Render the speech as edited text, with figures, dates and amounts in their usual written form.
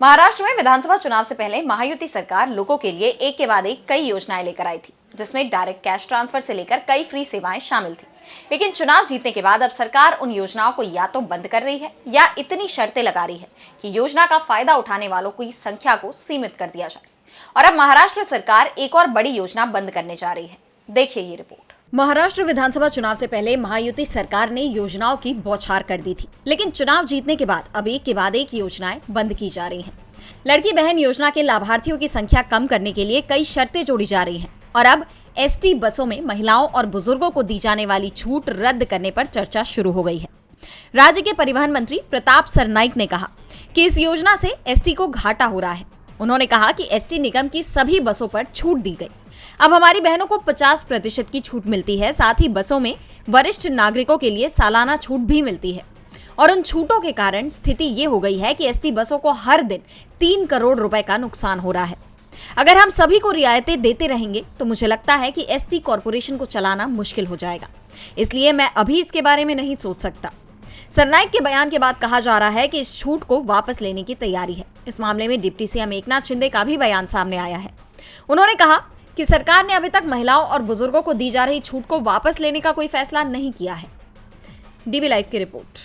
महाराष्ट्र में विधानसभा चुनाव से पहले महायुति सरकार लोगों के लिए एक के बाद एक कई योजनाएं लेकर आई थी, जिसमें डायरेक्ट कैश ट्रांसफर से लेकर कई फ्री सेवाएं शामिल थी। लेकिन चुनाव जीतने के बाद अब सरकार उन योजनाओं को या तो बंद कर रही है या इतनी शर्तें लगा रही है कि योजना का फायदा उठाने वालों की संख्या को सीमित कर दिया जाए। और अब महाराष्ट्र सरकार एक और बड़ी योजना बंद करने जा रही है। देखिए ये रिपोर्ट। महाराष्ट्र विधानसभा चुनाव से पहले महायुति सरकार ने योजनाओं की बौछार कर दी थी, लेकिन चुनाव जीतने के बाद अब एक के बाद एक योजनाएं बंद की जा रही हैं। लड़की बहन योजना के लाभार्थियों की संख्या कम करने के लिए कई शर्तें जोड़ी जा रही हैं और अब एसटी बसों में महिलाओं और बुजुर्गों को दी जाने वाली छूट रद्द करने पर चर्चा शुरू हो गई है। राज्य के परिवहन मंत्री प्रताप सरनाइक ने कहा कि इस योजना से एसटी को घाटा हो रहा है। उन्होंने कहा कि एसटी निगम की सभी बसों पर छूट दी गई। अब हमारी बहनों को 50% की छूट मिलती है। साथ ही बसों में वरिष्ठ नागरिकों के लिए सालाना छूट भी मिलती है और उन छूटों के कारण स्थिति ये हो गई है कि एसटी बसों को हर दिन 3 करोड़ रुपए का नुकसान हो रहा है। अगर हम सभी को रियायतें देते रहेंगे तो मुझे लगता है कि एसटी कॉरपोरेशन को चलाना मुश्किल हो जाएगा, इसलिए मैं अभी इसके बारे में नहीं सोच सकता। सरनाइक के बयान के बाद कहा जा रहा है कि इस छूट को वापस लेने की तैयारी है। इस मामले में डिप्टी सीएम एकनाथ शिंदे का भी बयान सामने आया है। उन्होंने कहा कि सरकार ने अभी तक महिलाओं और बुजुर्गों को दी जा रही छूट को वापस लेने का कोई फैसला नहीं किया है। डीबी लाइव की रिपोर्ट।